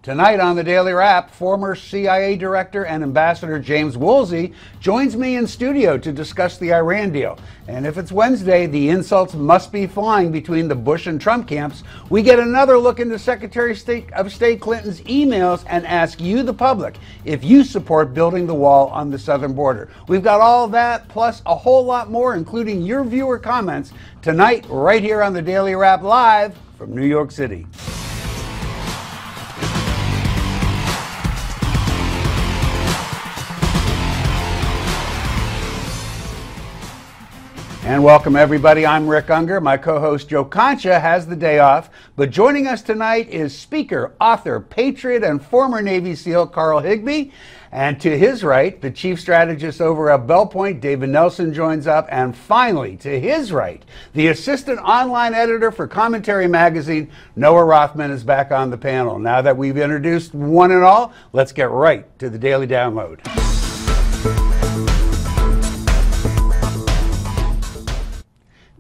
Tonight on the Daily Wrap, former CIA Director and Ambassador James Woolsey joins me in studio to discuss the Iran deal. And if it's Wednesday, the insults must be flying between the Bush and Trump camps. We get another look into Secretary of State Clinton's emails and ask you, the public, if you support building the wall on the southern border. We've got all that, plus a whole lot more, including your viewer comments, tonight right here on the Daily Wrap, live from New York City. And welcome, everybody. I'm Rick Unger. My co-host Joe Concha has the day off, but joining us tonight is speaker, author, patriot, and former Navy SEAL Carl Higbie. And to his right, the chief strategist over at Bell Point, David Nelson, joins up. And finally, to his right, the assistant online editor for Commentary Magazine, Noah Rothman, is back on the panel. Now that we've introduced one and all, let's get right to the Daily Download.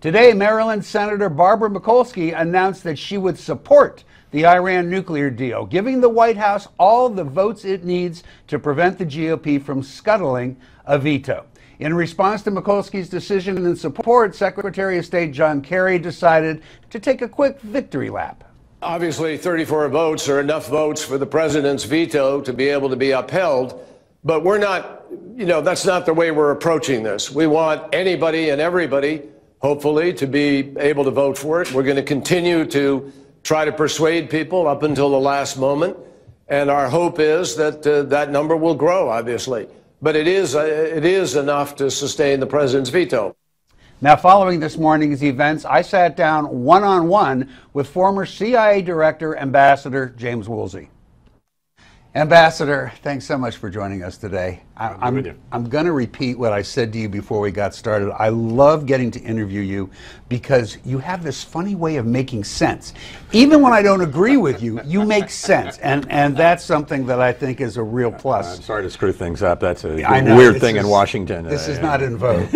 Today, Maryland Senator Barbara Mikulski announced that she would support the Iran nuclear deal, giving the White House all the votes it needs to prevent the GOP from scuttling a veto. In response to Mikulski's decision and support, Secretary of State John Kerry decided to take a quick victory lap. Obviously, 34 votes are enough votes for the president's veto to be able to be upheld, but we're not, that's not the way we're approaching this. We want anybody and everybody, hopefully, to be able to vote for it. We're going to continue to try to persuade people up until the last moment, and our hope is that that number will grow, obviously. But it is enough to sustain the president's veto. Now, following this morning's events, I sat down one-on-one with former CIA Director Ambassador James Woolsey. Ambassador, thanks so much for joining us today. I'm going to repeat what I said to you before we got started. I love getting to interview you because you have this funny way of making sense. Even when I don't agree with you, you make sense. And that's something that I think is a real plus. I'm sorry to screw things up. That's a weird thing in Washington. This is not in vogue.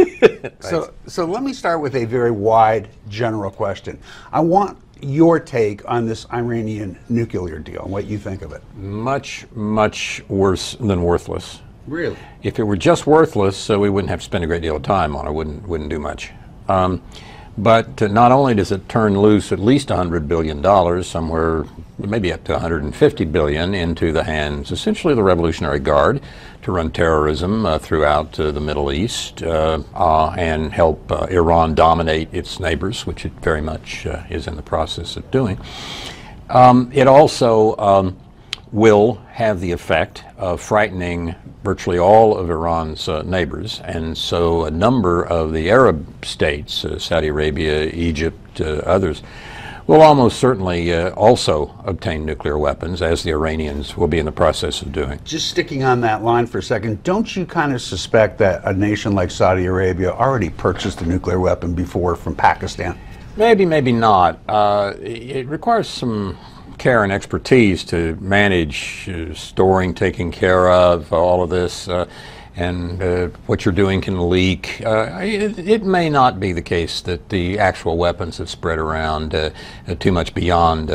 So let me start with a very wide, general question. I want your take on this Iranian nuclear deal and what you think of it. Much, much worse than worthless. Really? If it were just worthless, we wouldn't have to spend a great deal of time on it. Wouldn't do much. But not only does it turn loose at least $100 billion, somewhere maybe up to $150 billion, into the hands, essentially, of the Revolutionary Guard to run terrorism throughout the Middle East and help Iran dominate its neighbors, which it very much is in the process of doing. It also will have the effect of frightening virtually all of Iran's neighbors, and so a number of the Arab states, Saudi Arabia, Egypt, others, will almost certainly also obtain nuclear weapons, as the Iranians will be in the process of doing. Just sticking on that line for a second, don't you kind of suspect that a nation like Saudi Arabia already purchased a nuclear weapon before from Pakistan? Maybe, maybe not. It requires some care and expertise to manage storing, taking care of all of this, and what you're doing can leak. It may not be the case that the actual weapons have spread around too much beyond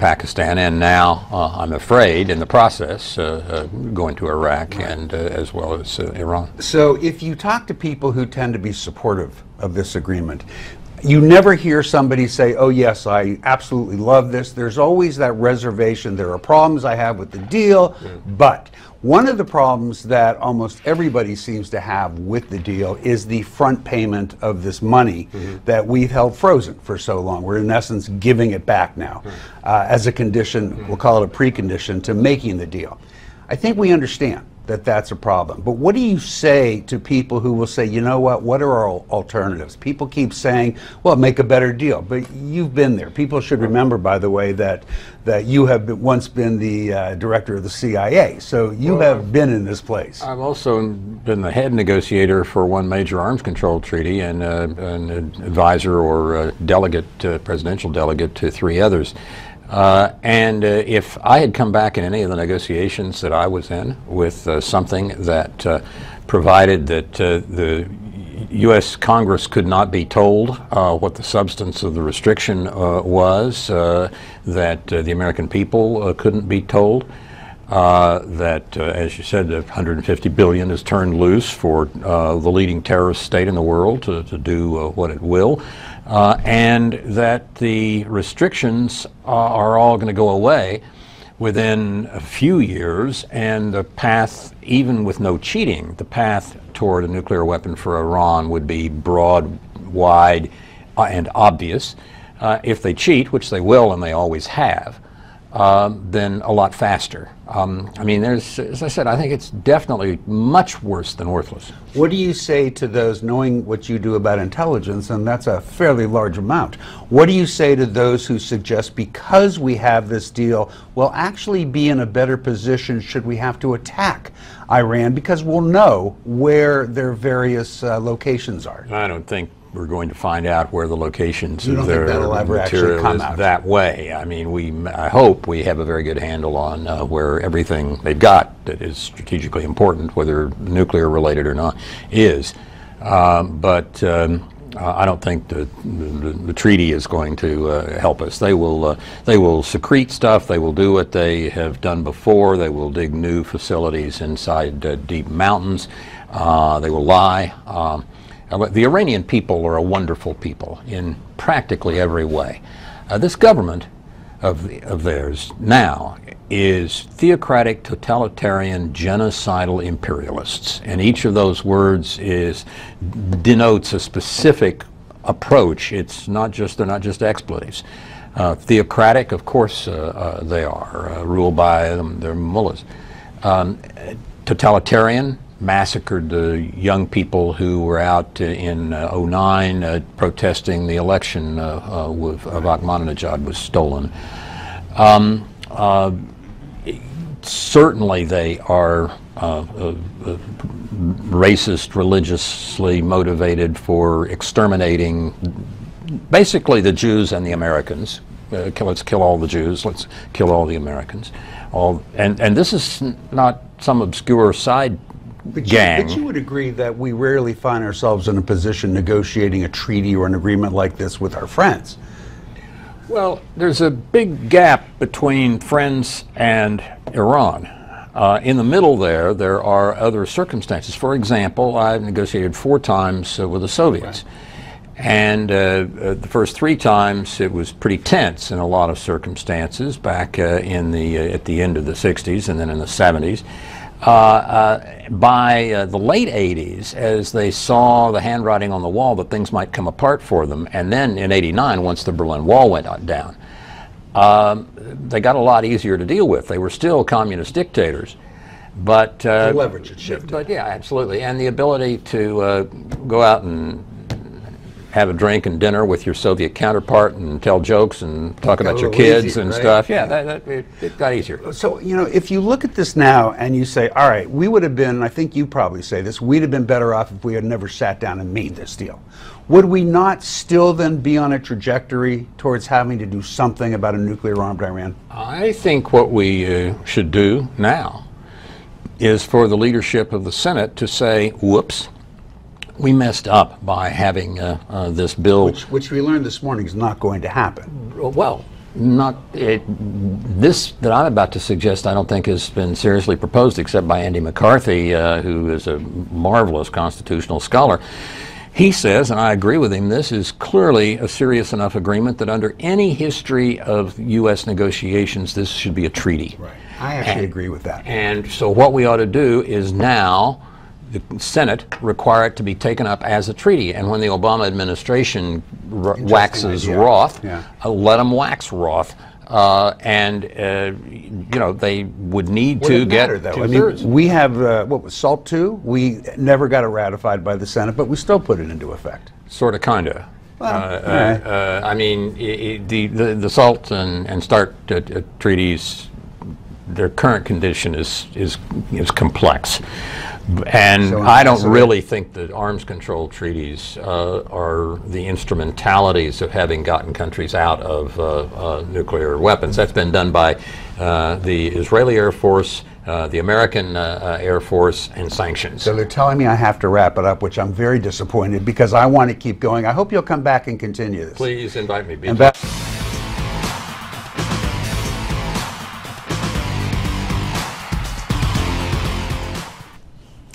Pakistan, and now, I'm afraid, in the process, going to Iraq and as well as Iran. So if you talk to people who tend to be supportive of this agreement, you never hear somebody say, oh yes, I absolutely love this. There's always that reservation. There are problems I have with the deal, but one of the problems that almost everybody seems to have with the deal is the front payment of this money that we've held frozen for so long. We're in essence giving it back now as a condition, we'll call it a precondition to making the deal. I think we understand that that's a problem. But what do you say to people who will say, you know what are our alternatives? People keep saying, well, make a better deal. But you've been there. People should remember, by the way, that you have once been the director of the CIA. So you have been in this place. I've also been the head negotiator for one major arms control treaty and an advisor or delegate, presidential delegate to three others. And if I had come back in any of the negotiations that I was in with something that provided that the U.S. Congress could not be told what the substance of the restriction was, that the American people couldn't be told, that, as you said, $150 billion is turned loose for the leading terrorist state in the world to do what it will, and that the restrictions are all going to go away within a few years, and the path, even with no cheating, the path toward a nuclear weapon for Iran would be broad, wide, and obvious. If they cheat, which they will and they always have, then a lot faster. I mean, there's, as I said, I think it's definitely much worse than worthless. What do you say to those, knowing what you do about intelligence, and that's a fairly large amount, what do you say to those who suggest because we have this deal, we'll actually be in a better position should we have to attack Iran because we'll know where their various locations are? I don't think we're going to find out where the locations of their material is that way. I mean, I hope we have a very good handle on where everything they've got that is strategically important, whether nuclear related or not, is. But I don't think the treaty is going to help us. They will secrete stuff. They will do what they have done before. They will dig new facilities inside deep mountains. They will lie. The Iranian people are a wonderful people in practically every way. This government of theirs now is theocratic, totalitarian, genocidal imperialists, and each of those words denotes a specific approach. It's not just, they're not just expletives. Theocratic, of course, they are ruled by their mullahs. Totalitarian, massacred the young people who were out in '09 protesting the election of Ahmadinejad was stolen. Certainly they are racist, religiously motivated for exterminating basically the Jews and the Americans. Let's kill all the Jews, let's kill all the Americans. And this is not some obscure side gang. But you would agree that we rarely find ourselves in a position negotiating a treaty or an agreement like this with our friends. Well, there's a big gap between friends and Iran. In the middle there are other circumstances. For example, I've negotiated 4 times with the Soviets. Right. And the first 3 times it was pretty tense in a lot of circumstances back at the end of the 60s and then in the 70s. By the late 80s, as they saw the handwriting on the wall that things might come apart for them, and then in '89, once the Berlin Wall went down, they got a lot easier to deal with. They were still communist dictators, but the leverage had shifted. But yeah, absolutely, and the ability to go out and have a drink and dinner with your Soviet counterpart and tell jokes and talk about your kids easier, and right? Stuff. Yeah, it got easier. So, you know, if you look at this now and you say, all right, we would have been, I think you probably say this, we'd have been better off if we had never sat down and made this deal. Would we not still then be on a trajectory towards having to do something about a nuclear-armed Iran? I think what we should do now is for the leadership of the Senate to say, whoops, we messed up by having this bill. Which we learned this morning is not going to happen. Well, this that I'm about to suggest I don't think has been seriously proposed except by Andy McCarthy, who is a marvelous constitutional scholar. He says, and I agree with him, this is clearly a serious enough agreement that under any history of U.S. negotiations, this should be a treaty. Right. I actually agree with that. And so what we ought to do is now the Senate require it to be taken up as a treaty, and when the Obama administration waxes wroth, let them wax wroth, and you know, they would need to get two-thirds. We have what was SALT II? We never got it ratified by the Senate, but we still put it into effect. Sort of, kinda. Well, I mean, the SALT and START treaties, their current condition is complex. And so I don't really think that arms control treaties are the instrumentalities of having gotten countries out of nuclear weapons. That's been done by the Israeli Air Force the American Air Force, and sanctions. So they're telling me I have to wrap it up, which I'm very disappointed because I want to keep going. I hope you'll come back and continue this. Please invite me.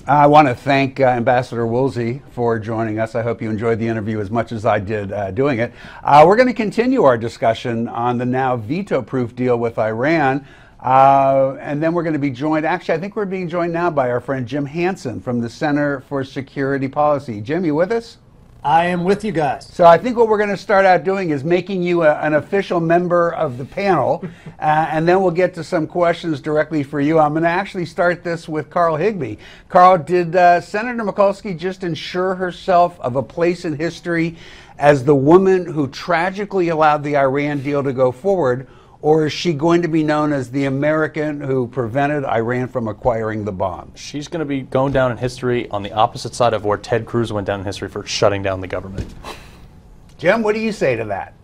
I want to thank Ambassador Woolsey for joining us. I hope you enjoyed the interview as much as I did doing it. We're going to continue our discussion on the now veto-proof deal with Iran. And then we're going to be joined, actually, I think we're being joined now by our friend Jim Hansen from the Center for Security Policy. Jim, you with us? I am with you guys. So I think what we're going to start out doing is making you an official member of the panel, and then we'll get to some questions directly for you. I'm going to actually start this with Carl Higbee. Carl, did Senator Mikulski just ensure herself of a place in history as the woman who tragically allowed the Iran deal to go forward, or is she going to be known as the American who prevented Iran from acquiring the bomb? She's going to be going down in history on the opposite side of where Ted Cruz went down in history for shutting down the government. Jim, what do you say to that?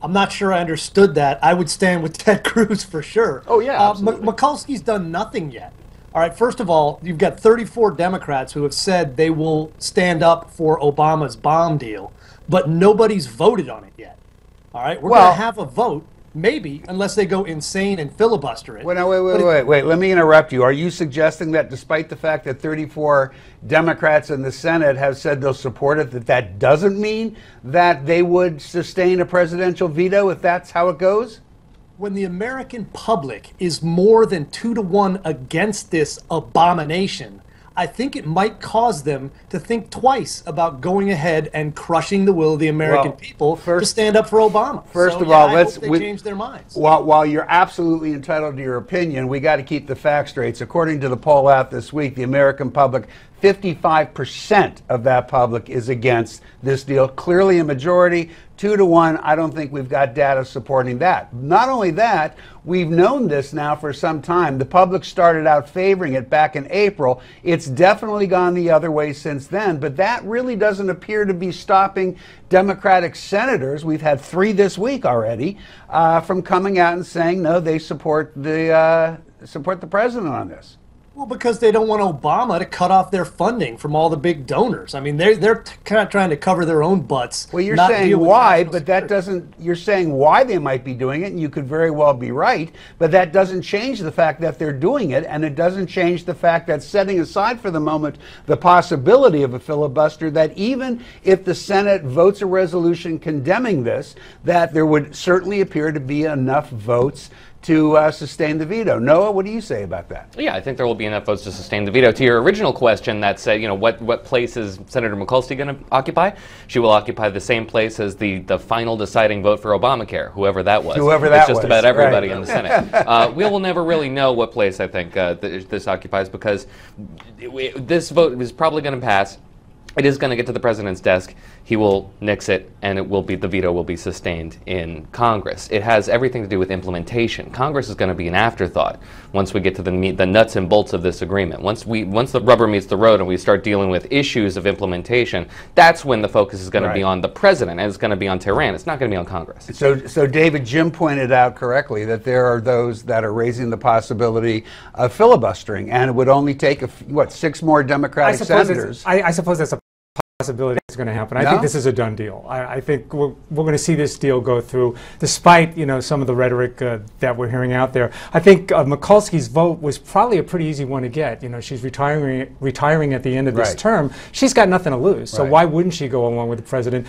I'm not sure I understood that. I would stand with Ted Cruz for sure. Oh, yeah, absolutely. Mikulski's done nothing yet. All right, first of all, you've got 34 Democrats who have said they will stand up for Obama's bomb deal, but nobody's voted on it yet. All right, we're going to have a vote. Maybe, unless they go insane and filibuster it. Wait, let me interrupt you. Are you suggesting that despite the fact that 34 Democrats in the Senate have said they'll support it, that doesn't mean that they would sustain a presidential veto if that's how it goes? When the American public is more than 2-to-1 against this abomination, I think it might cause them to think twice about going ahead and crushing the will of the American people to stand up for Obama. First of all, let's change their minds. While you're absolutely entitled to your opinion, we got to keep the facts straight. According to the poll out this week, the American public, 55% of that public is against this deal. Clearly a majority, 2-to-1. I don't think we've got data supporting that. Not only that, we've known this now for some time. The public started out favoring it back in April. It's definitely gone the other way since then, but that really doesn't appear to be stopping Democratic senators, we've had 3 this week already, from coming out and saying, no, they support the president on this. Well, because they don't want Obama to cut off their funding from all the big donors. I mean, they're kind of trying to cover their own butts. Well, you're saying why, but that doesn't, you're saying why they might be doing it, and you could very well be right, but that doesn't change the fact that they're doing it, and it doesn't change the fact that, setting aside for the moment the possibility of a filibuster, that even if the Senate votes a resolution condemning this, that there would certainly appear to be enough votes to sustain the veto. Noah, what do you say about that? Yeah, I think there will be enough votes to sustain the veto. To your original question that said, you know, what place is Senator Mikulski going to occupy? She will occupy the same place as the final deciding vote for Obamacare, whoever that was. Whoever that was. It's just about everybody in the Senate. We will never really know what place I think this occupies, because this vote is probably going to pass. It is going to get to the president's desk. He will nix it, and the veto will be sustained in Congress. It has everything to do with implementation. Congress is going to be an afterthought once we get to the nuts and bolts of this agreement. Once the rubber meets the road and we start dealing with issues of implementation, that's when the focus is going to be on the president, and it's going to be on Tehran. It's not going to be on Congress. So David, Jim pointed out correctly that there are those that are raising the possibility of filibustering, and it would only take 6 more Democratic senators. I suppose that's a possibility is going to happen. I think this is a done deal. I think we're going to see this deal go through, despite some of the rhetoric that we're hearing out there. I think Mikulski's vote was probably a pretty easy one to get. She's retiring at the end of this term. She's got nothing to lose, so why wouldn't she go along with the president?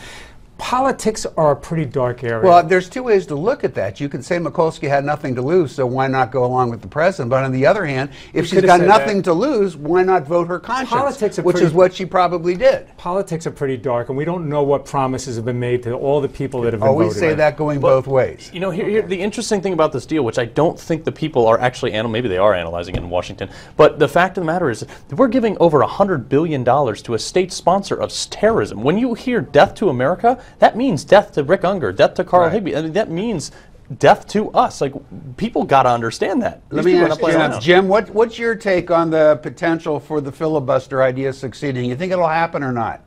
Politics are a pretty dark area. Well, there's 2 ways to look at that. You could say Mikulski had nothing to lose, so why not go along with the president? But on the other hand, if she's got nothing to lose, why not vote her conscience, which is what she probably did. Politics are pretty dark, and we don't know what promises have been made to all the people that have been Always voted. say that going both ways. You know, here, the interesting thing about this deal, which I don't think the people are actually, maybe they are analyzing it in Washington, but the fact of the matter is that we're giving over $100 billion to a state sponsor of terrorism. When you hear death to America, that means death to Rick Unger, death to Carl Higbee. I mean, that means death to us. Like, people got to understand that. Let me ask you, Jim, what's your take on the potential for the filibuster idea succeeding? You think it'll happen or not?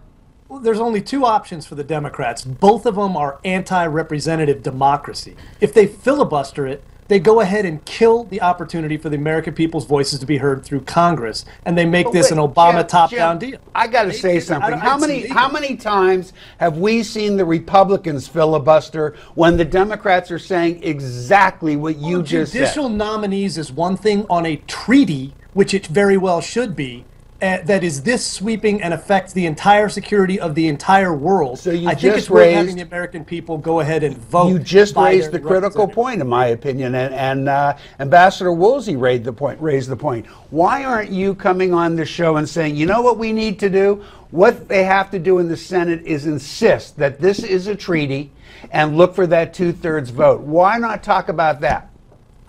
Well, there's only 2 options for the Democrats. Both of them are anti-representative democracy. If they filibuster it, they go ahead and kill the opportunity for the American people's voices to be heard through Congress, and they make this an Obama top-down deal. I got to say something. How many times have we seen the Republicans filibuster when the Democrats are saying exactly what you just said? Judicial nominees is one thing on a treaty, which it very well should be, that is this sweeping and affects the entire security of the entire world. So you I think it's worth having the American people go ahead and vote. You just raised the critical point, in my opinion, and Ambassador Woolsey raised the point. Why aren't you coming on the show and saying, you know what we need to do? What they have to do in the Senate is insist that this is a treaty and look for that 2/3 vote. Why not talk about that?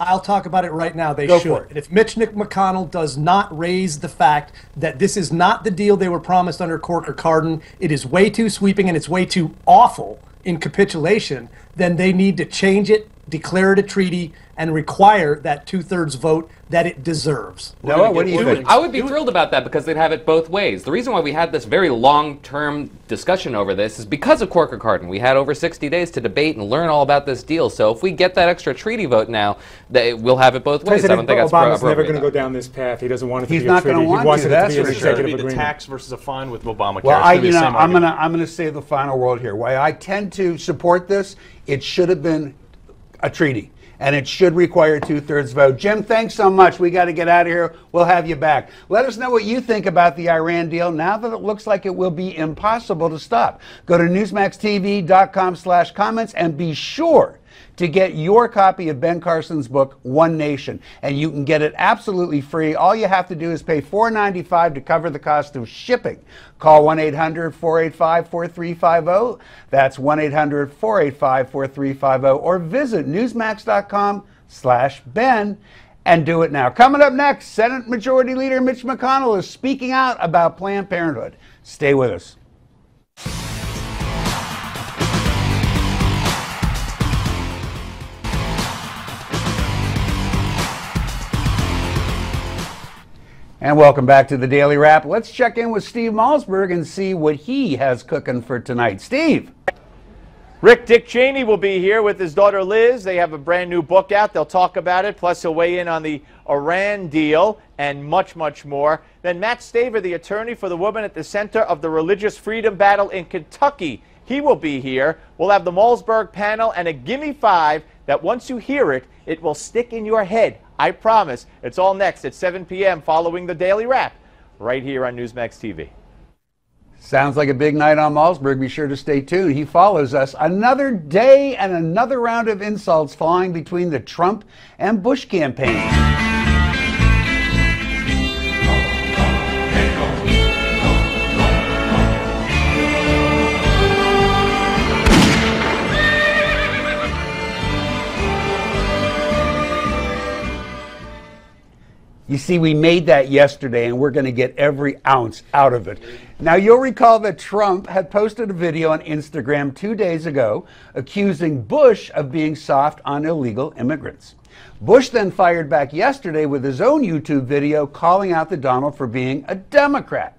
I'll talk about it right now. They Go should. for it. And if Mitch McConnell does not raise the fact that this is not the deal they were promised under Corker-Cardin, it is way too sweeping and it's way too awful in capitulation, then they need to change it, declare it a treaty, and require that 2/3 vote that it deserves. Noah, what do you think? I would be thrilled about that because they'd have it both ways. The reason why we had this very long-term discussion over this is because of Corker-Cardin. We had over 60 days to debate and learn all about this deal. So if we get that extra treaty vote now, we'll have it both ways. I don't think that's Obama's never going to go down this path. He doesn't want it to He's be a not treaty. going to want he wants to. it That's to be an for sure. executive The agreement. tax versus a fine with Obamacare. Well, I'm going to say the final word here. Why I tend to support this, it should have been a treaty. And it should require 2/3 vote. Jim, thanks so much. We got to get out of here. We'll have you back. Let us know what you think about the Iran deal now that it looks like it will be impossible to stop. Go to newsmaxtv.com/comments and be sure to get your copy of Ben Carson's book, One Nation. And you can get it absolutely free. All you have to do is pay $4.95 to cover the cost of shipping. Call 1-800-485-4350. That's 1-800-485-4350. Or visit newsmax.com/Ben and do it now. Coming up next, Senate Majority Leader Mitch McConnell is speaking out about Planned Parenthood. Stay with us. And welcome back to the Daily Wrap. Let's check in with Steve Malzberg and see what he has cooking for tonight. Steve. Rick, Dick Cheney will be here with his daughter Liz. They have a brand new book out. They'll talk about it. Plus, he'll weigh in on the Iran deal and much, much more. Then Matt Staver, the attorney for the woman at the center of the religious freedom battle in Kentucky. He will be here. We'll have the Malzberg panel and a Gimme 5 that once you hear it, it will stick in your head. I promise. It's all next at 7 p.m. following the Daily Wrap right here on Newsmax TV. Sounds like a big night on Malzberg. Be sure to stay tuned. He follows us. Another day and another round of insults flying between the Trump and Bush campaigns. You see, we made that yesterday, and we're going to get every ounce out of it. Now, you'll recall that Trump had posted a video on Instagram 2 days ago accusing Bush of being soft on illegal immigrants. Bush then fired back yesterday with his own YouTube video calling out the Donald for being a Democrat.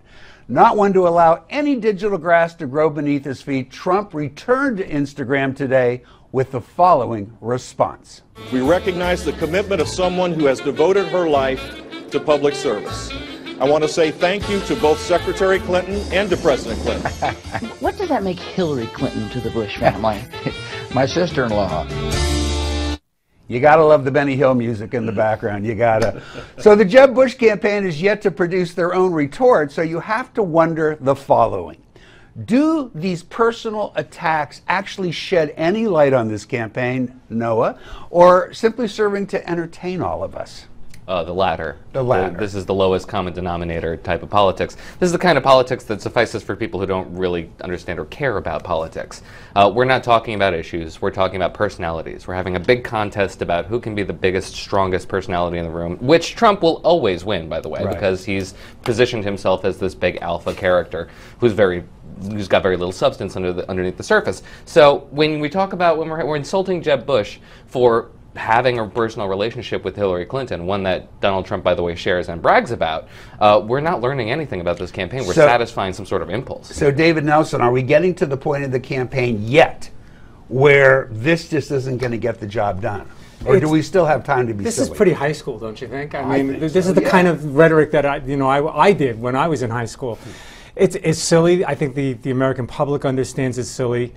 Not one to allow any digital grass to grow beneath his feet, Trump returned to Instagram today with the following response. We recognize the commitment of someone who has devoted her life to public service. I want to say thank you to both Secretary Clinton and to President Clinton. What did that make Hillary Clinton to the Bush family? My sister-in-law. You gotta love the Benny Hill music in the background. You gotta. So the Jeb Bush campaign is yet to produce their own retort, so you have to wonder the following. Do these personal attacks actually shed any light on this campaign, Noah, or simply serving to entertain all of us? The latter. The latter. This is the lowest common denominator type of politics. This is the kind of politics that suffices for people who don't really understand or care about politics. We're not talking about issues. We're talking about personalities. We're having a big contest about who can be the biggest, strongest personality in the room, which Trump will always win, by the way, Right. because he's positioned himself as this big alpha character who's got very little substance underneath the surface. So when we talk about when we're insulting Jeb Bush for having a personal relationship with Hillary Clinton, one that Donald Trump, by the way, shares and brags about, we're not learning anything about this campaign. We're satisfying some sort of impulse. So, David Nelson, are we getting to the point of the campaign yet where this just isn't going to get the job done? Or do we still have time to be This silly? is pretty high school, don't you think? I mean, think this so, is the yeah. kind of rhetoric that I did when I was in high school. It's silly. I think the American public understands it's silly.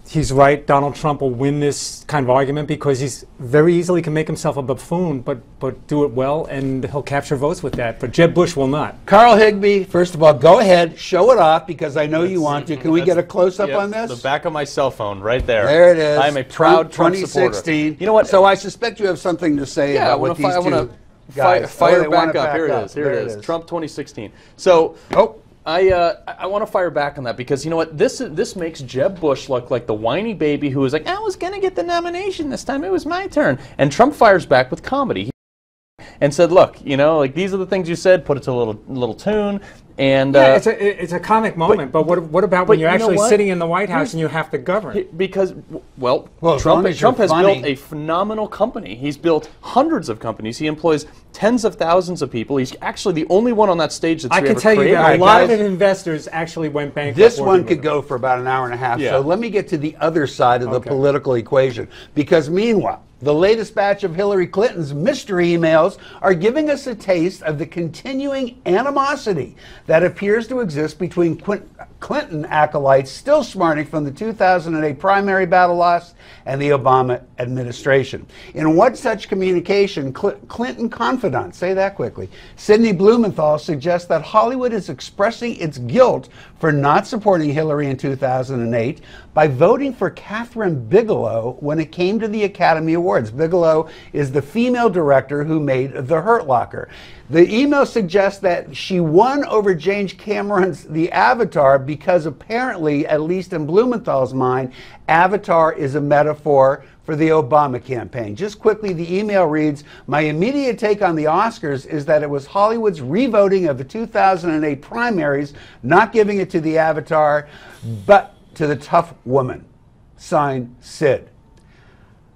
He's right. Donald Trump will win this kind of argument because he's very easily can make himself a buffoon, but do it well, and he'll capture votes with that. But Jeb Bush will not. Carl Higbee, first of all, go ahead, show it off because I know you want to. Can we get a close-up on this? The back of my cell phone, right there. There it is. I'm a proud Trump 2016. supporter. You know what? So I suspect you have something to say about what these I two want guys. to fire they wanna back up. Here it up. is. Here There it is. Trump 2016. So. Oh. I want to fire back on that because you know what, this makes Jeb Bush look like the whiny baby who was like, I was going to get the nomination this time, it was my turn. And Trump fires back with comedy and said, look, you know, like these are the things you said, put it to a little tune. And yeah, it's a comic moment, but what about when you're actually sitting in the White House and you have to govern? Because, well Trump has built a phenomenal company. He's built hundreds of companies. He employs tens of thousands of people. He's actually the only one on that stage that's I can tell you that a lot of investors actually went bankrupt. This one could go for about an hour and a half. Yeah. So let me get to the other side of the political equation. Because meanwhile, the latest batch of Hillary Clinton's mystery emails are giving us a taste of the continuing animosity that appears to exist between Clinton acolytes still smarting from the 2008 primary battle loss and the Obama administration. In one such communication, Clinton confidant, say that quickly, Sidney Blumenthal suggests that Hollywood is expressing its guilt for not supporting Hillary in 2008 by voting for Catherine Bigelow when it came to the Academy Awards. Bigelow is the female director who made The Hurt Locker. The email suggests that she won over James Cameron's The Avatar because apparently, at least in Blumenthal's mind, Avatar is a metaphor for the Obama campaign. Just quickly, the email reads, my immediate take on the Oscars is that it was Hollywood's revoting of the 2008 primaries, not giving it to the Avatar, but to the tough woman. Signed, Sid.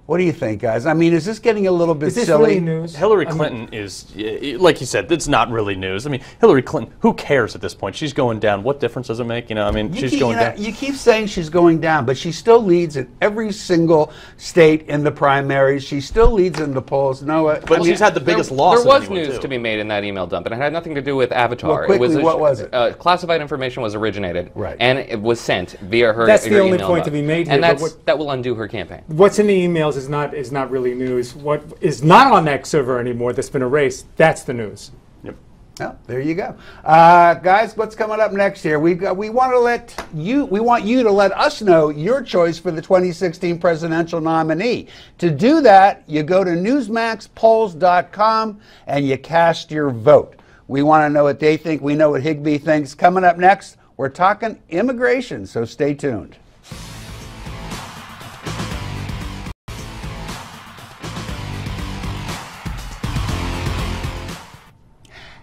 What do you think, guys? I mean, is this getting a little bit silly? Is this really news? Hillary Clinton is, like you said, it's not really news. I mean, Hillary Clinton, who cares at this point? She's going down. What difference does it make? You know, I mean, she's going down. You keep saying she's going down, but she still leads in every single state in the primaries. She still leads in the polls. No, but she's had the biggest loss. There was news to be made in that email dump, and it had nothing to do with Avatar. Well, quickly, what was it? Classified information was originated, right, and it was sent via her. That's the only email point dump. to be made here. And that will undo her campaign. What's in the emails is not really news. What is not on that server anymore that's been erased, that's the news. Yep. Well, there you go. Guys, what's coming up next here? We want you to let us know your choice for the 2016 presidential nominee. To do that, you go to newsmaxpolls.com and you cast your vote. We want to know what they think. We know what Higbee thinks. Coming up next, we're talking immigration, so stay tuned.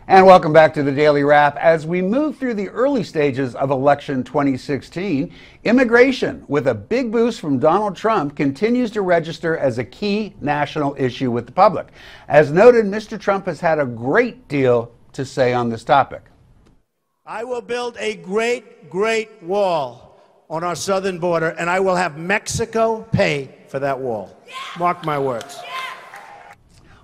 And welcome back to the Daily Wrap. As we move through the early stages of election 2016, immigration, with a big boost from Donald Trump, continues to register as a key national issue with the public. As noted, Mr. Trump has had a great deal to say on this topic. I will build a great, great wall on our southern border, and I will have Mexico pay for that wall. Mark my words.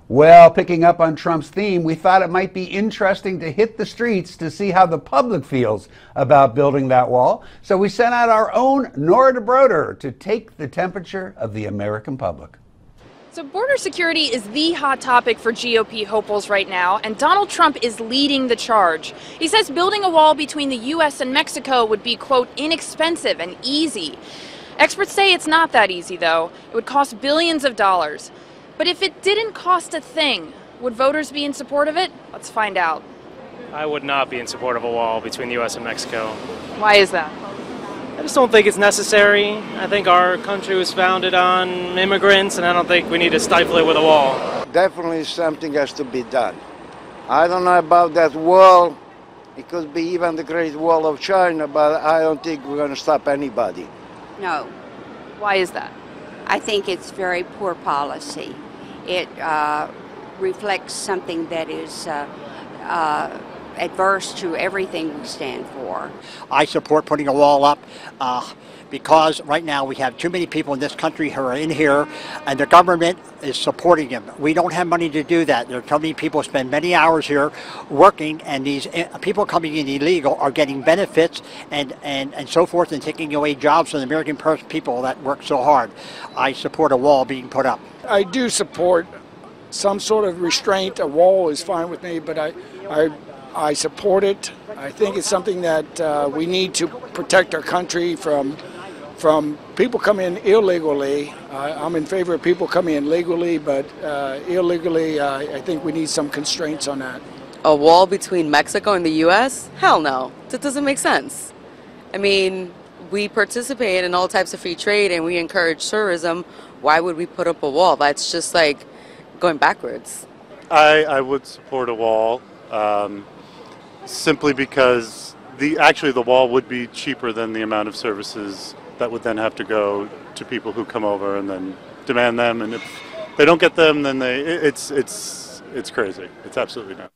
Well, picking up on Trump's theme, we thought it might be interesting to hit the streets to see how the public feels about building that wall. So we sent out our own Nora DeBroder to take the temperature of the American public. So border security is the hot topic for GOP hopefuls right now, and Donald Trump is leading the charge. He says building a wall between the U.S. and Mexico would be, quote, inexpensive and easy. Experts say it's not that easy, though. It would cost billions of dollars. But if it didn't cost a thing, would voters be in support of it? Let's find out. I would not be in support of a wall between the U.S. and Mexico. Why is that? I just don't think it's necessary. I think our country was founded on immigrants, and I don't think we need to stifle it with a wall. Definitely something has to be done. I don't know about that wall. It could be even the Great Wall of China, but I don't think we're going to stop anybody. No. Why is that? I think it's very poor policy. It reflects something that is adverse to everything we stand for. I support putting a wall up because right now we have too many people in this country who are in here and the government is supporting them. We don't have money to do that. There are too many people who spend many hours here working, and these people coming in illegal are getting benefits and so forth, and taking away jobs from the American people that work so hard. I support a wall being put up. I do support some sort of restraint. A wall is fine with me, but I support it. I think it's something that we need to protect our country from people coming in illegally. I'm in favor of people coming in legally, but illegally, I think we need some constraints on that. A wall between Mexico and the U.S.? Hell no. That doesn't make sense. I mean, we participate in all types of free trade and we encourage tourism. Why would we put up a wall? That's just like going backwards. I would support a wall simply because the wall would be cheaper than the amount of services that would then have to go to people who come over and then demand them, and if they don't get them, then it's crazy. It's absolutely not.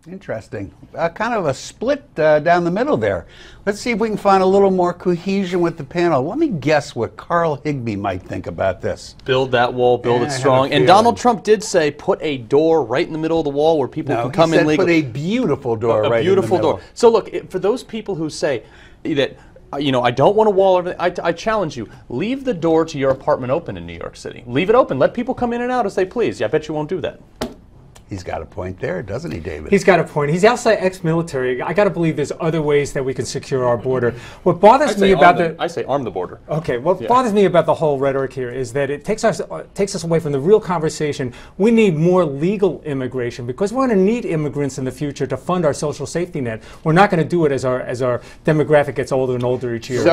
Interesting. Kind of a split down the middle there. Let's see if we can find a little more cohesion with the panel. Let me guess what Carl Higbie might think about this. Build that wall, build it strong. And Donald Trump did say put a door right in the middle of the wall where people can come in legally. Put a beautiful door right in the middle. A beautiful door. So look, for those people who say that, you know, I don't want a wall, I challenge you, leave the door to your apartment open in New York City. Leave it open. Let people come in and out as they please. I bet you won't do that. He's got a point there, doesn't he, David? He's got a point. He's outside ex-military. I got to believe there's other ways that we can secure our border. What bothers me about I say arm the border. Okay, what bothers me about the whole rhetoric here is that it takes us away from the real conversation. We need more legal immigration because we're going to need immigrants in the future to fund our social safety net. We're not going to do it as our demographic gets older and older each year.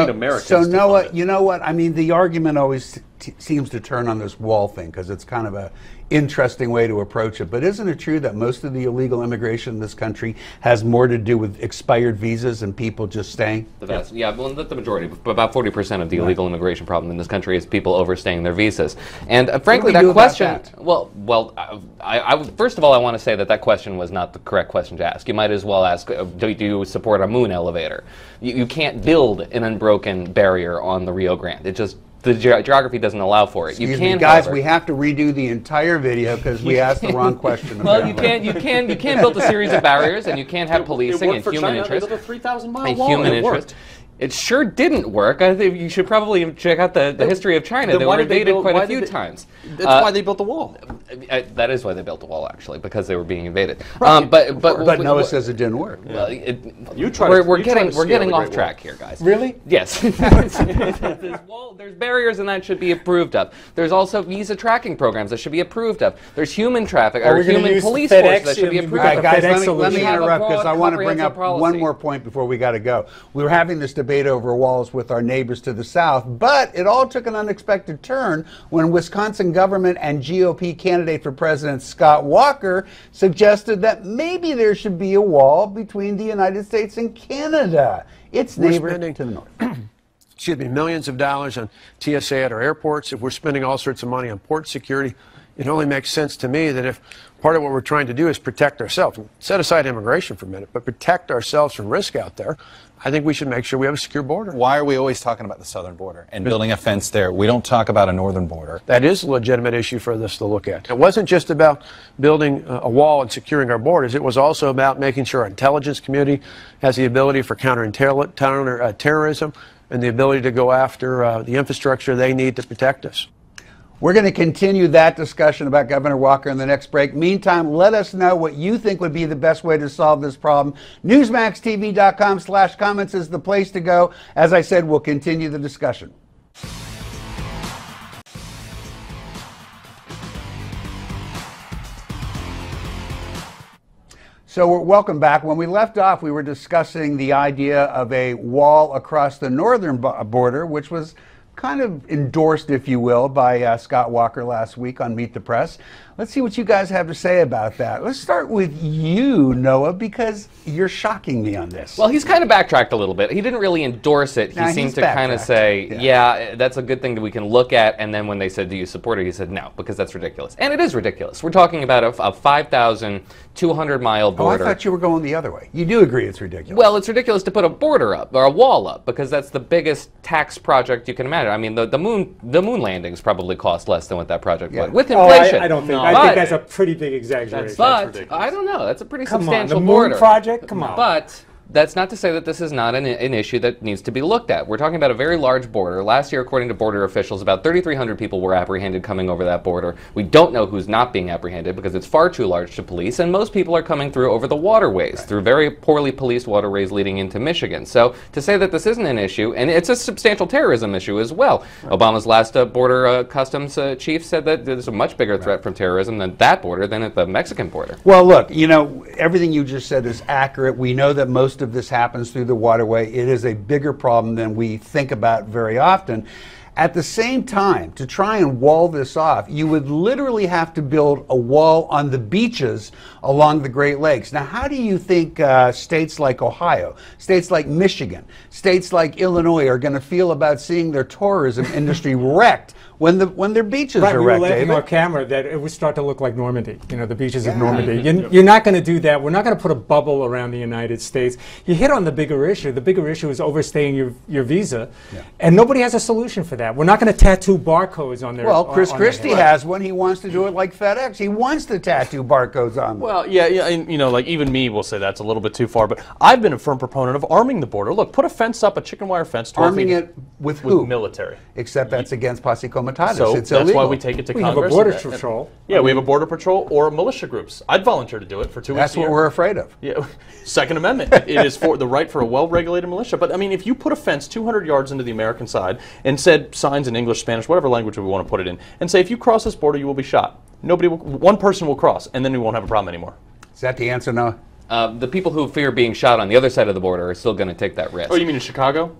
So Noah, you know what? I mean, the argument always seems to turn on this wall thing because it's kind of a interesting way to approach it. But isn't it true that most of the illegal immigration in this country has more to do with expired visas and people just staying? Yeah, well, the majority, about 40% of the illegal immigration problem in this country is people overstaying their visas. And frankly, that question, I first of all, I want to say that question was not the correct question to ask. You might as well ask, do you support a moon elevator? You can't build an unbroken barrier on the Rio Grande. It just, the geography doesn't allow for it. Excuse me, guys, we have to redo the entire video because we asked the wrong question. Well, you can't build a series of barriers, and you can't have policing and human interest. They built a 3,000-mile wall. Human interest. It sure didn't work. I think you should probably check out the history of China. They were invaded quite a few times. That's why they built the wall. That is why they built the wall, actually, because they were being invaded. But Noah says it didn't work. Well, we're getting off track here, guys. Really? Yes. There's barriers, and that should be approved of. There's also visa tracking programs that should be approved of. There's human traffic or human police force that should be approved of. Guys, let me interrupt because I want to bring up one more point before we got to go. We were having this debate over walls with our neighbors to the south, but it all took an unexpected turn when Wisconsin government and GOP candidate for president Scott Walker suggested that maybe there should be a wall between the United States and Canada, its neighbor to the north. Excuse me, millions of dollars on TSA at our airports. If we're spending all sorts of money on port security, it only makes sense to me that if part of what we're trying to do is protect ourselves, set aside immigration for a minute, but protect ourselves from risk out there, I think we should make sure we have a secure border. Why are we always talking about the southern border and building a fence there? We don't talk about a northern border. That is a legitimate issue for us to look at. It wasn't just about building a wall and securing our borders. It was also about making sure our intelligence community has the ability for counter-terrorism and the ability to go after the infrastructure they need to protect us. We're going to continue that discussion about Governor Walker in the next break. Meantime, let us know what you think would be the best way to solve this problem. Newsmaxtv.com/comments is the place to go. As I said, we'll continue the discussion. So welcome back. When we left off, we were discussing the idea of a wall across the northern border, which was kind of endorsed, if you will, by Scott Walker last week on Meet the Press. Let's see what you guys have to say about that. Let's start with you, Noah, because you're shocking me on this. Well, he's kind of backtracked a little bit. He didn't really endorse it. He seemed to kind of say, yeah, that's a good thing that we can look at. And then when they said, do you support it? He said, no, because that's ridiculous. And it is ridiculous. We're talking about a 5,200-mile border. Oh, I thought you were going the other way. You do agree it's ridiculous. Well, it's ridiculous to put a border up, or a wall up, because that's the biggest tax project you can imagine. I mean, the moon landings probably cost less than what that project was. With inflation. I don't think. I think that's a pretty big exaggeration. But I don't know. That's a pretty substantial the border. moon project. Come on. But that's not to say that this is not an issue that needs to be looked at. We're talking about a very large border. Last year, according to border officials, about 3,300 people were apprehended coming over that border. We don't know who's not being apprehended because it's far too large to police, and most people are coming through over the waterways, through very poorly policed waterways leading into Michigan. So to say that this isn't an issue, and it's a substantial terrorism issue as well. Obama's last border customs chief said that there's a much bigger threat from terrorism than that border than at the Mexican border. Well, look, you know, everything you just said is accurate. We know that most of this happens through the waterway. It is a bigger problem than we think about very often. At the same time, to try and wall this off, you would literally have to build a wall on the beaches along the Great Lakes. Now, how do you think states like Ohio, states like Michigan, states like Illinois are going to feel about seeing their tourism industry wrecked when their beaches are we wrecked, were laughing David? on camera that it would start to look like Normandy, you know, the beaches of Normandy. You're not going to do that. We're not going to put a bubble around the United States. You hit on the bigger issue. The bigger issue is overstaying your visa, and nobody has a solution for that. We're not going to tattoo barcodes on their Well, Chris on Christie their head. has one. He wants to do it like FedEx. He wants to tattoo barcodes on them. Well, yeah, and, you know, like even me will say that's a little bit too far, but I've been a firm proponent of arming the border. Look, put a fence up, a chicken wire fence. 12 Arming feet it with who? With military. Except that's against posse comitatus. So it's that's illegal. why we take it to We Congress. have a border patrol. Yeah, we have a border patrol or militia groups. I'd volunteer to do it for 2 weeks That's a year. what we're afraid of. Yeah, Second Amendment. It is for the right for a well-regulated militia. But I mean, if you put a fence 200 yards into the American side and said signs in English, Spanish, whatever language we want to put it in, and say if you cross this border, you will be shot. One person will cross, and then we won't have a problem anymore. Is that the answer, Noah? The people who fear being shot on the other side of the border are still going to take that risk. Oh, you mean in Chicago?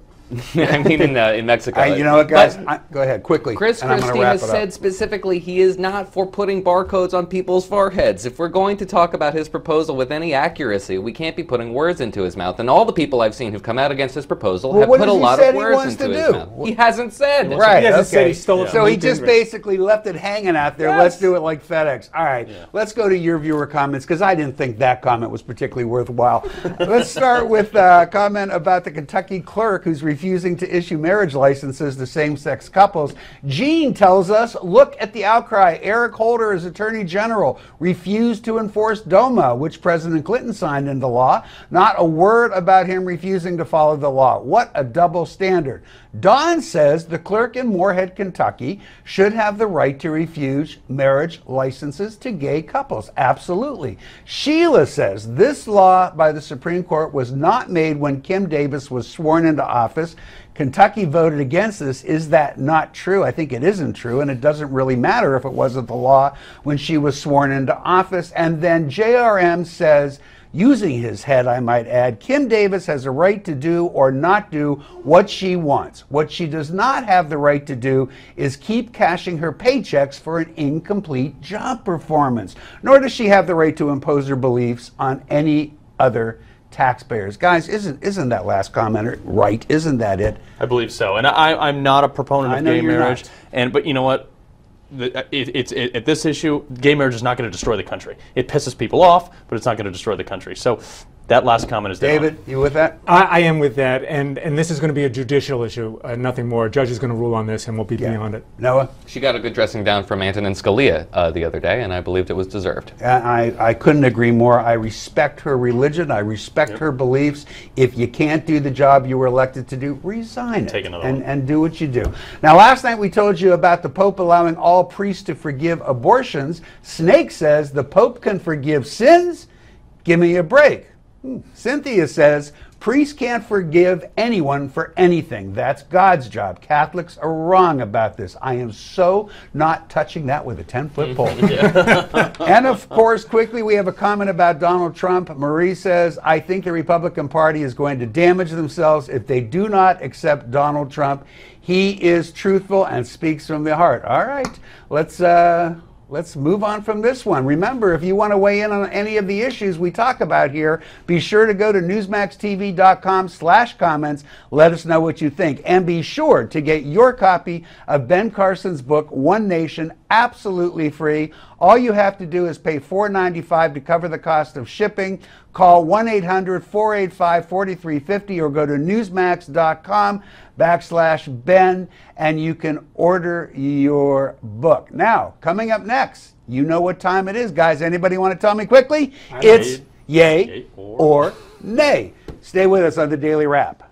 I mean in Mexico. You know what, guys? Go ahead, quickly. Chris and I'm gonna Christie wrap has it up. said specifically he is not for putting barcodes on people's foreheads. If we're going to talk about his proposal with any accuracy, we can't be putting words into his mouth. And all the people I've seen who've come out against his proposal have put a lot of words into his mouth. He hasn't said. Right, He hasn't said okay. he stole it from So he LinkedIn, just Rick. basically left it hanging out there. Yes. Let's do it like FedEx. All right, let's go to your viewer comments, because I didn't think that comment was particularly worthwhile. Let's start with a comment about the Kentucky clerk who's refusing to issue marriage licenses to same-sex couples. Gene tells us, look at the outcry. Eric Holder, as Attorney General, refused to enforce DOMA, which President Clinton signed into law. Not a word about him refusing to follow the law. What a double standard. Don says the clerk in Moorhead, Kentucky, should have the right to refuse marriage licenses to gay couples. Absolutely. Sheila says this law by the Supreme Court was not made when Kim Davis was sworn into office. Kentucky voted against this. Is that not true? I think it isn't true, and it doesn't really matter if it wasn't the law when she was sworn into office. And then JRM says, using his head, I might add, Kim Davis has a right to do or not do what she wants. What she does not have the right to do is keep cashing her paychecks for an incomplete job performance. Nor does she have the right to impose her beliefs on any other taxpayers. Guys, isn't that last commenter right? Isn't that it? I believe so. And I'm not a proponent of gay marriage. But you know what? At this issue, gay marriage is not going to destroy the country. It pisses people off, but it's not going to destroy the country. So that last comment is David, you with that? I am with that, and this is going to be a judicial issue, nothing more. A judge is going to rule on this, and we'll be beyond it. Noah? She got a good dressing down from Antonin Scalia the other day, and I believed it was deserved. I couldn't agree more. I respect her religion. I respect her beliefs. If you can't do the job you were elected to do, resign it and do what you do. Now, last night we told you about the Pope allowing all priests to forgive abortions. Snake says the Pope can forgive sins. Give me a break. Cynthia says, priests can't forgive anyone for anything. That's God's job. Catholics are wrong about this. I am so not touching that with a 10-foot pole. And of course, quickly, we have a comment about Donald Trump. Marie says, I think the Republican Party is going to damage themselves if they do not accept Donald Trump. He is truthful and speaks from the heart. All right, let's move on from this one. Remember, if you want to weigh in on any of the issues we talk about here, be sure to go to newsmaxtv.com/comments. Let us know what you think. And be sure to get your copy of Ben Carson's book, One Nation, absolutely free. All you have to do is pay $4.95 to cover the cost of shipping. Call 1-800-485-4350 or go to newsmax.com/Ben and you can order your book. Now, coming up next, you know what time it is, guys. Anybody want to tell me quickly? It's yay or nay. Stay with us on the Daily Wrap.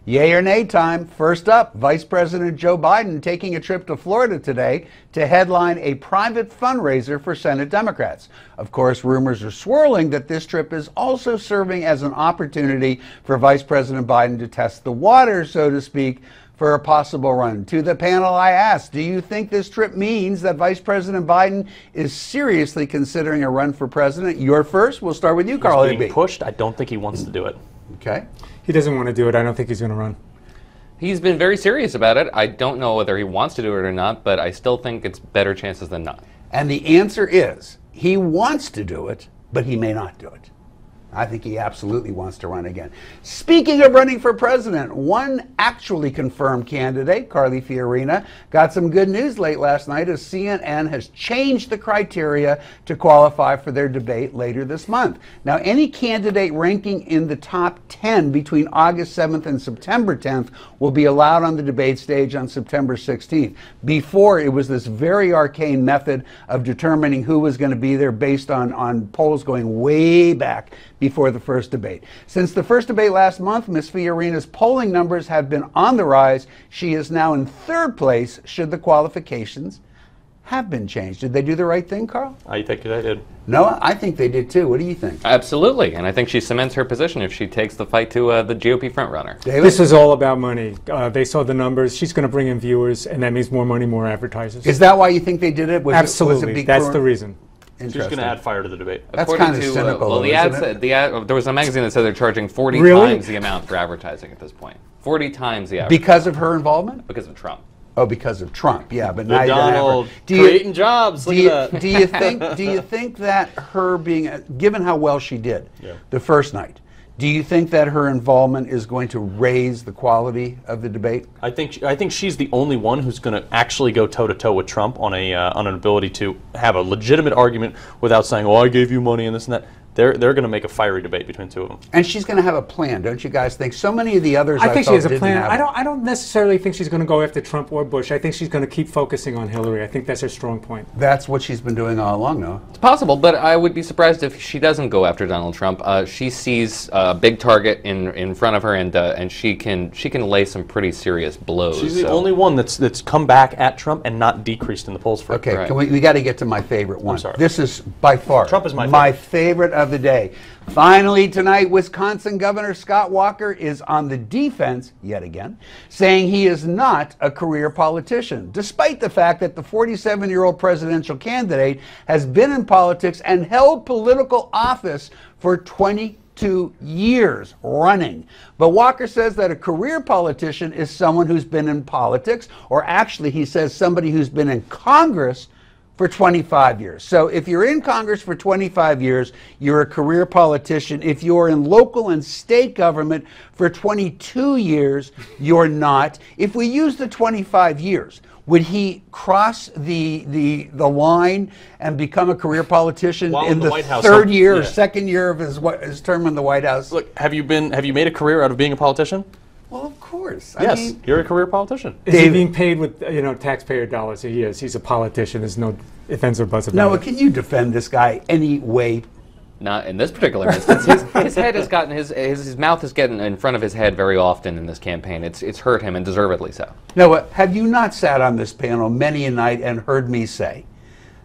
Yay or nay time. First up, Vice President Joe Biden taking a trip to Florida today to headline a private fundraiser for Senate Democrats. Of course, rumors are swirling that this trip is also serving as an opportunity for Vice President Biden to test the waters, so to speak, for a possible run. To the panel, I asked, do you think this trip means that Vice President Biden is seriously considering a run for president? You're first. We'll start with you, Carl. He's being pushed. I don't think he wants to do it. Okay. He doesn't want to do it. I don't think he's going to run. He's been very serious about it. I don't know whether he wants to do it or not, but I still think it's better chances than not. And the answer is, he wants to do it, but he may not do it. I think he absolutely wants to run again. Speaking of running for president, one actually confirmed candidate, Carly Fiorina, got some good news late last night as CNN has changed the criteria to qualify for their debate later this month. Now, any candidate ranking in the top 10 between August 7th and September 10th will be allowed on the debate stage on September 16th. Before, it was this very arcane method of determining who was going to be there based on polls going way back before the first debate. Since the first debate last month, Ms. Fiorina's polling numbers have been on the rise. She is now in third place should the qualifications have been changed. Did they do the right thing, Carl? I think they did. No, I think they did too. What do you think? Absolutely, and I think she cements her position if she takes the fight to the GOP frontrunner. This is all about money. They saw the numbers. She's going to bring in viewers, and that means more money, more advertisers. Is that why you think they did it? Absolutely. That's the reason. She's going to add fire to the debate. That's kind of cynical. Well, there was a magazine that said they're charging 40 times the amount for advertising at this point. 40 times the advertising. Because of her involvement? Because of Trump. Oh, because of Trump, yeah. But now Donald creating jobs. Look at that. Do you think that her being, given how well she did the first night, do you think that her involvement is going to raise the quality of the debate? I think she's the only one who's going to actually go toe-to-toe with Trump on an ability to have a legitimate argument without saying, "Oh, I gave you money and this and that." They're going to make a fiery debate between two of them. And she's going to have a plan, don't you guys think? So many of the others, I think she has a plan. I don't necessarily think she's going to go after Trump or Bush. I think she's going to keep focusing on Hillary. I think that's her strong point. That's what she's been doing all along, though. It's possible, but I would be surprised if she doesn't go after Donald Trump. She sees a big target in front of her, and she can lay some pretty serious blows. She's the only one that's come back at Trump and not decreased in the polls for. Okay, right. we got to get to my favorite one. I'm sorry. This is by far Trump is my favorite of the day. Finally tonight, Wisconsin Governor Scott Walker is on the defense, yet again, saying he is not a career politician, despite the fact that the 47-year-old presidential candidate has been in politics and held political office for 22 years running. But Walker says that a career politician is someone who's been in politics, or actually he says somebody who's been in Congress for 25 years. So if you're in Congress for 25 years, you're a career politician. If you're in local and state government for 22 years, you're not. If we use the 25 years, would he cross the line and become a career politician in the White House, third year or second year of his term in the White House? Look, have you made a career out of being a politician? Well, of course. Yes, I mean, you're a career politician. Is he being paid with taxpayer dollars? He is. He's a politician. There's no ifs, ands, or buts about it. No, can you defend this guy any way not in this particular instance. His head has gotten his mouth is getting in front of his head very often in this campaign. It's hurt him, and deservedly so. Now, have you not sat on this panel many a night and heard me say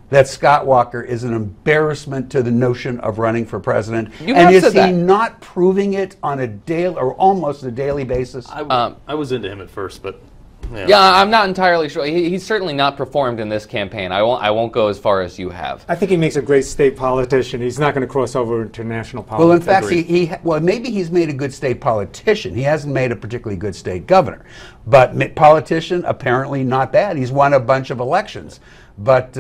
that Scott Walker is an embarrassment to the notion of running for president? And is he not proving it on a daily or almost a daily basis? I was into him at first, but yeah, I'm not entirely sure. He's certainly not performed in this campaign. I won't go as far as you have. I think he makes a great state politician. He's not going to cross over into national politics. Well, in fact, well, maybe he's made a good state politician. He hasn't made a particularly good state governor. But politician, apparently not bad. He's won a bunch of elections. But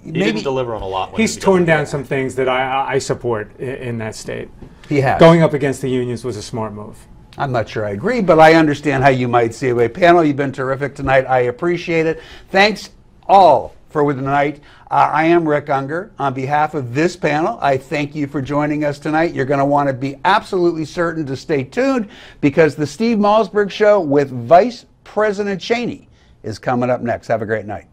he didn't deliver on a lot. He's torn down some things that I support in that state. He has. Going up against the unions was a smart move. I'm not sure I agree, but I understand how you might see it. Panel, you've been terrific tonight. I appreciate it. Thanks all for tonight. I am Rick Unger. On behalf of this panel, I thank you for joining us tonight. You're going to want to be absolutely certain to stay tuned because the Steve Malzberg Show with Vice President Cheney is coming up next. Have a great night.